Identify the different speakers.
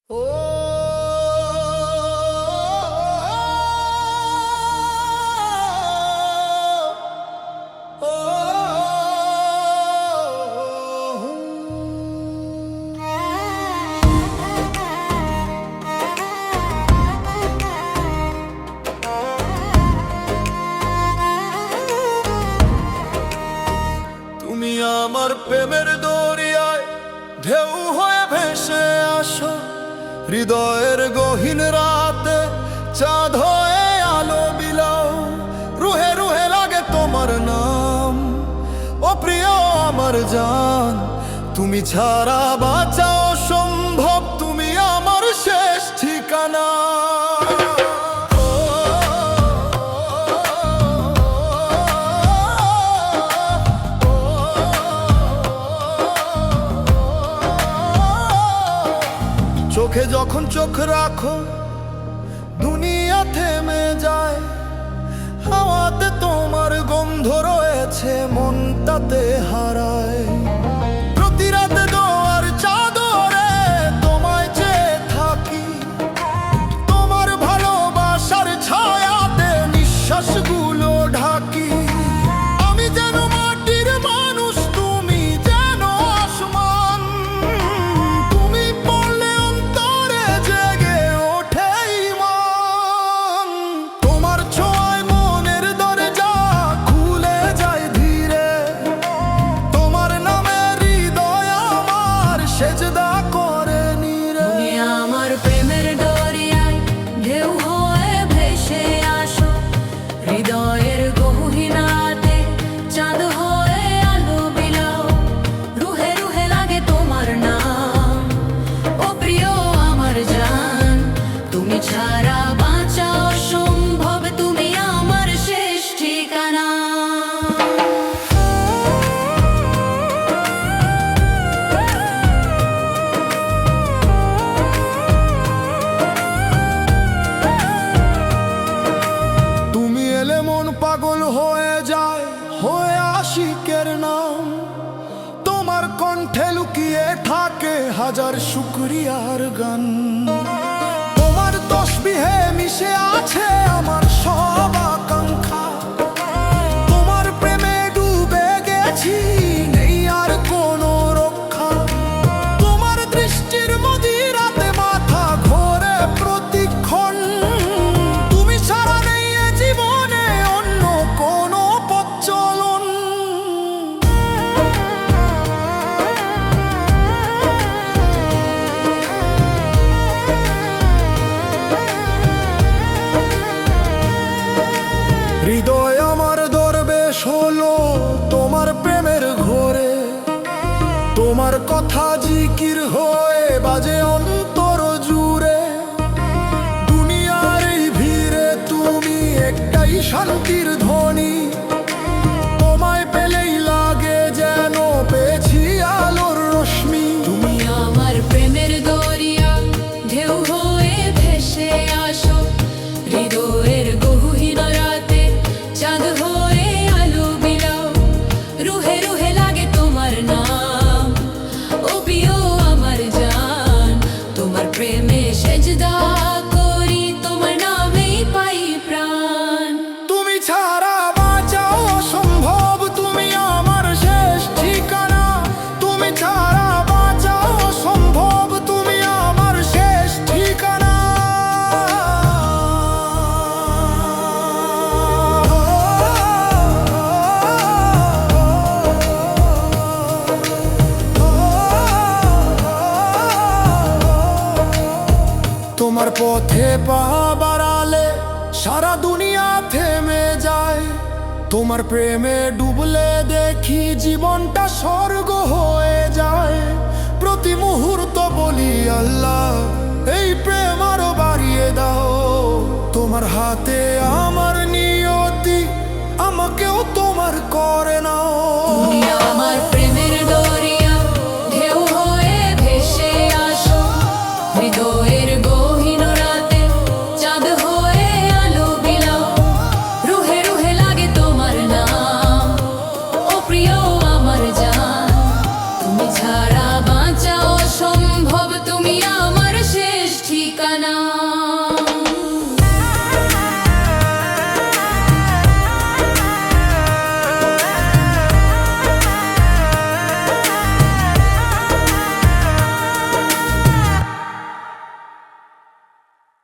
Speaker 1: তুমি আমার প্রেমের দরিয়ায় ঢেউ হয়ে ভেসে আসো, হৃদয়ের গহীন রাতে চাঁদ হয়ে আলো বিলাও। রুহে রুহে লাগে তোমার নাম, ও প্রিয় আমার জান। তুমি ছাড়া বাঁচা অসম্ভব, তুমি আমার শেষ ঠিকানা। চোখে যখন চোখ রাখো দুনিয়া থেমে যায়, হাওয়াতে তোমার গন্ধ রয়েছে, মন তাতে হারায়। প্রতি রাতে দোয়ার চাদরে তোমায় চেয়ে থাকি, তোমার ভালোবাসার ছায়াতে নিঃশ্বাসগুলো ঢাকি। আমি যেন মাটির মানুষ, তুমি যেন আসমান। তুমি পড়লে অন্তরে জেগে ওঠে ঈমান। তোমার ছোঁয়ায় মনের দরজা খুলে যায় ধীরে, তোমার নামে হৃদয় আমার সেজদা করে নীরে।
Speaker 2: তুমি আমার প্রেমের দরিয়ায় ঢেউ হয়ে ভেসে আসো, হৃদয়ের গহীনাতে চাঁদ হয়ে আলো বিলাও। রুহে রুহে লাগে তোমার নাম, ও প্রিয় আমার জান। তুমি ছাড়া বাঁচা অসম্ভব, তুমি আমার শেষ ঠিকানা।
Speaker 1: তুমি এলে মন পাগল হয়ে যায়, হয়ে আশিকের নাম। তোমার কণ্ঠে লুকিয়ে থাকে হাজার শুকরিয়ার গান। তোমার তসবিহে মিশে আছে আমার সব আকাঙ্ক্ষা। তোমার প্রেমে ডুবে গেছি, নেই আর কোনো রক্ষা। তোমার দৃষ্টির মদিরাতে মাথা ঘোরে প্রতিক্ষণ। তুমি ছাড়া নেই এ জীবনে অন্য কোনো পথ চলন। হৃদয় আমার দরবেশ হলো তোমার প্রেমের ঘোরে। তোমার কথা জিকির হয়ে বাজে অন্তর জুড়ে। দুনিয়ার এই ভিড়ে তুমি একটাই শান্তির ধ্বনি। তোমায় পেলেই লাগে যেন পেয়েছি আলোর রশ্মি।
Speaker 2: তুমি আমার প্রেমের দরিয়া ঢেউ হয়ে ভেসে আসো, হৃদয়ের গহীন রাতে চাঁদ হয়ে আলো বিলাও। রুহে রুহে লাগে তোমার নাম, ও প্রিয় আমার জান। তোমার প্রেমে সেজদা করি, তোমার নামেই পাই প্রাণ।
Speaker 1: তুমি ছাড়া বাঁচা অসম্ভব, তুমি আমার শেষ ঠিকানা। তুমি ছাড়া বাঁচা অসম্ভব, তুমি আমার শেষ ঠিকানা। তোমার পথে পা বাড়ালে সারা দুনিয়া থেমে যায়। তোমার প্রেমে ডুবলে দেখি জীবনটা স্বর্গ হয়ে যায়। প্রতি মুহূর্ত বলি